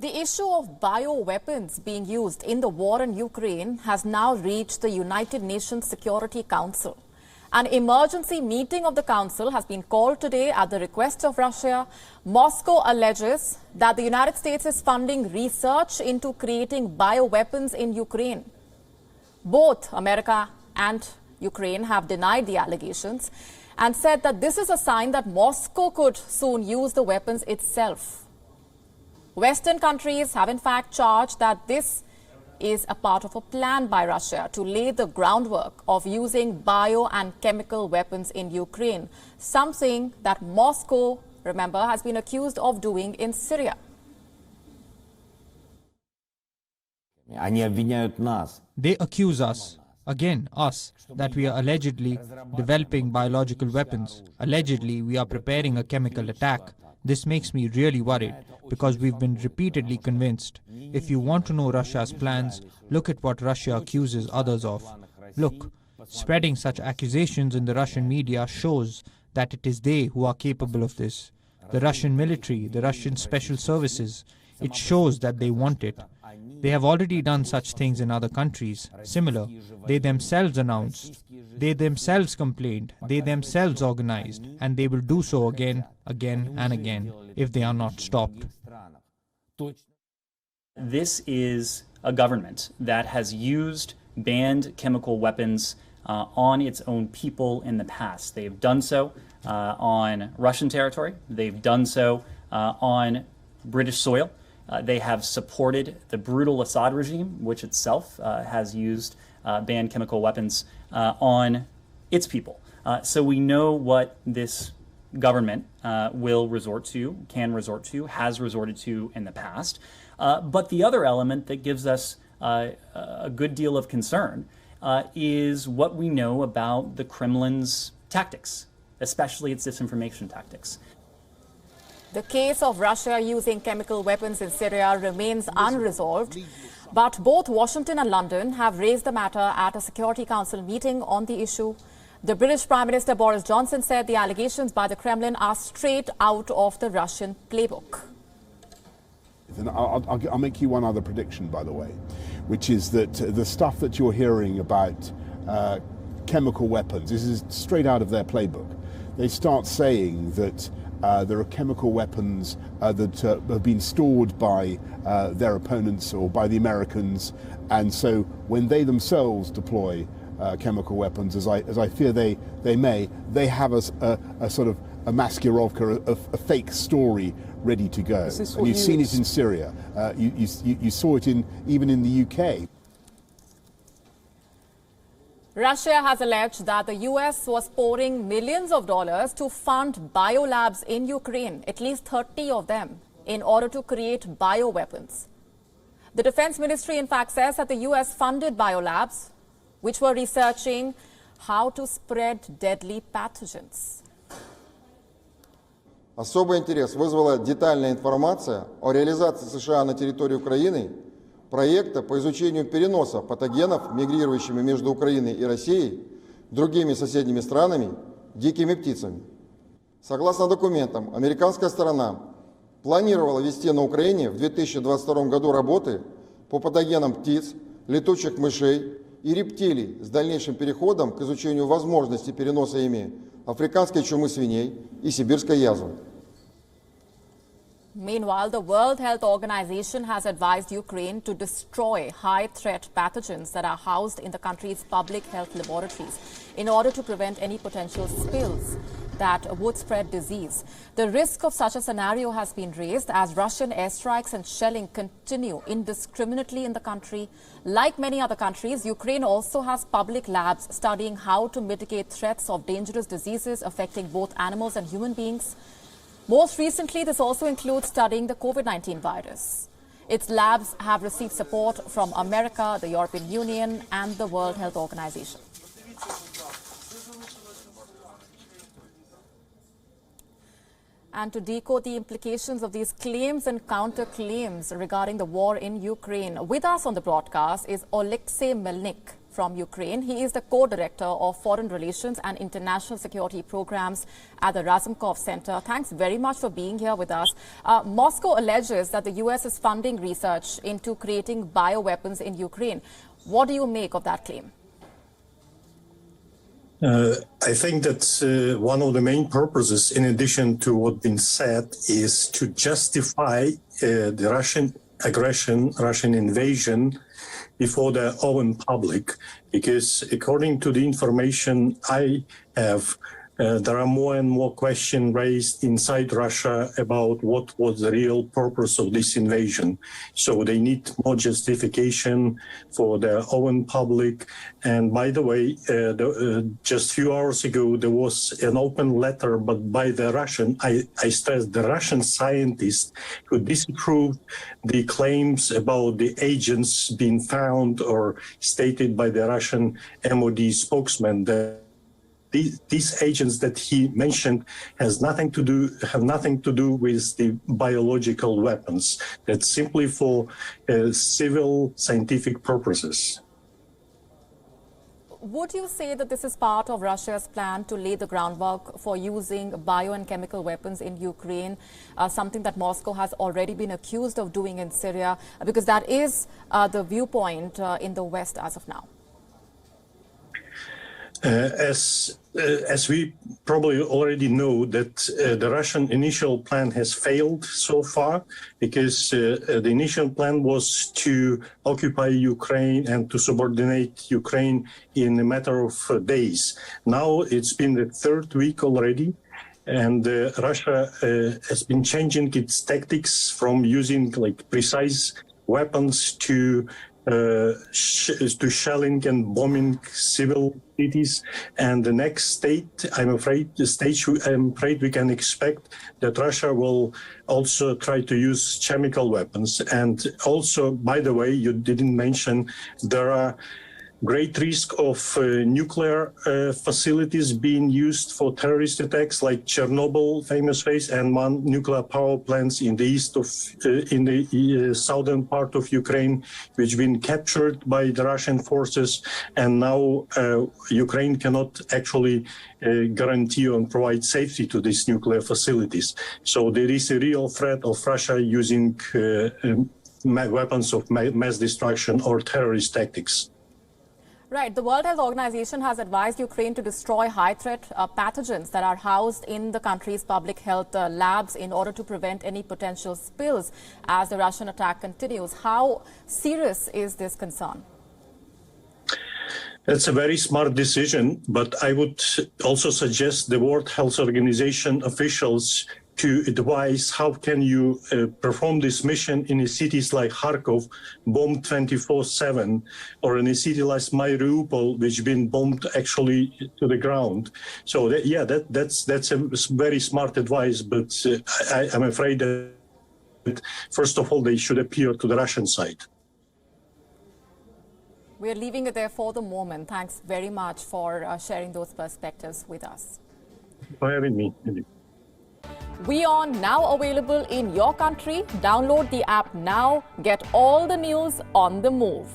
The issue of bioweapons being used in the war in Ukraine has now reached the United Nations Security Council. An emergency meeting of the Council has been called today at the request of Russia. Moscow alleges that the United States is funding research into creating bioweapons in Ukraine. Both America and Ukraine have denied the allegations and said that this is a sign that Moscow could soon use the weapons itself. Western countries have in fact charged that this is a part of a plan by Russia to lay the groundwork of using bio and chemical weapons in Ukraine, something that Moscow, remember, has been accused of doing in Syria. They accuse us, again us, that we are allegedly developing biological weapons. Allegedly, we are preparing a chemical attack. This makes me really worried because we've been repeatedly convinced. If you want to know Russia's plans, look at what Russia accuses others of. Look, spreading such accusations in the Russian media shows that it is they who are capable of this. The Russian military, the Russian special services, it shows that they want it. They have already done such things in other countries, similar. They themselves announced, they themselves complained, they themselves organized, and they will do so again and again, if they are not stopped. This is a government that has used banned chemical weapons on its own people in the past. They've done so on Russian territory. They've done so on British soil. They have supported the brutal Assad regime, which itself has used banned chemical weapons on its people. So we know what this government will resort to, can resort to, has resorted to in the past. But the other element that gives us a good deal of concern is what we know about the Kremlin's tactics, especially its disinformation tactics. The case of Russia using chemical weapons in Syria remains unresolved, but both Washington and London have raised the matter at a Security Council meeting on the issue. The British Prime Minister Boris Johnson said the allegations by the Kremlin are straight out of the Russian playbook. I'll make you one other prediction, by the way, which is that the stuff that you're hearing about chemical weapons, this is straight out of their playbook. They start saying that there are chemical weapons that have been stored by their opponents or by the Americans, and so when they themselves deploy chemical weapons, as I fear they may, they have a sort of a maskirovka, a fake story ready to go. And you've seen it in Syria. You saw it even in the UK. Russia has alleged that the US was pouring millions of dollars to fund biolabs in Ukraine, at least 30 of them, in order to create bioweapons. The Defense Ministry, in fact, says that the US funded biolabs, which were researching how to spread deadly pathogens. Особый интерес вызвала детальная информация о реализации США на территории Украины проекта по изучению переноса патогенов, мигрирующими между Украиной и Россией, другими соседними странами, дикими птицами. Согласно документам, американская сторона планировала вести на Украине в 2022 году работы по патогенам птиц, летучих мышей и рептилий с дальнейшим переходом к изучению возможности переноса ими африканской чумы свиней и сибирской язвы. Meanwhile, the World Health Organization has advised Ukraine to destroy high-threat pathogens that are housed in the country's public health laboratories in order to prevent any potential spills that would spread disease. The risk of such a scenario has been raised as Russian airstrikes and shelling continue indiscriminately in the country. Like many other countries, Ukraine also has public labs studying how to mitigate threats of dangerous diseases affecting both animals and human beings. Most recently, this also includes studying the COVID-19 virus. Its labs have received support from America, the European Union, and the World Health Organization. And to decode the implications of these claims and counterclaims regarding the war in Ukraine, with us on the broadcast is Alexi Malnick, from Ukraine. He is the co-director of Foreign Relations and International Security Programs at the Razumkov Center. Thanks very much for being here with us. Moscow alleges that the U.S. is funding research into creating bioweapons in Ukraine. What do you make of that claim? I think that one of the main purposes, in addition to what's been said, is to justify the Russian aggression, Russian invasion before the open public, because according to the information I have, there are more and more questions raised inside Russia about what was the real purpose of this invasion. So they need more justification for the open public. And by the way, just a few hours ago, there was an open letter, but by the Russian, I stress the Russian scientists who disapproved the claims about the agents being found or stated by the Russian MOD spokesman that these agents that he mentioned have nothing to do with the biological weapons. That's simply for civil scientific purposes. Would you say that this is part of Russia's plan to lay the groundwork for using bio and chemical weapons in Ukraine, something that Moscow has already been accused of doing in Syria, because that is the viewpoint in the West as of now? As we probably already know, that the Russian initial plan has failed so far, because the initial plan was to occupy Ukraine and to subordinate Ukraine in a matter of days. Now it's been the third week already, and Russia has been changing its tactics from using precise weapons to shelling and bombing civil cities. And the next stage we can expect that Russia will also try to use chemical weapons. And also, by the way, you didn't mention, there are great risk of nuclear facilities being used for terrorist attacks, like Chernobyl, famous case, and one nuclear power plants in the east of, in the southern part of Ukraine, which been captured by the Russian forces, and now Ukraine cannot actually guarantee and provide safety to these nuclear facilities. So there is a real threat of Russia using weapons of mass destruction or terrorist tactics. Right. The World Health Organization has advised Ukraine to destroy high-threat pathogens that are housed in the country's public health labs in order to prevent any potential spills as the Russian attack continues. How serious is this concern? That's a very smart decision, but I would also suggest the World Health Organization officials to advise how can you perform this mission in cities like Kharkov, bombed 24/7, or in a city like Mariupol, which been bombed actually to the ground. So that's a very smart advice, but I'm afraid that first of all they should appeal to the Russian side. We're leaving it there for the moment. Thanks very much for sharing those perspectives with us. For having me. WION now available in your country. Download the app now. Get all the news on the move.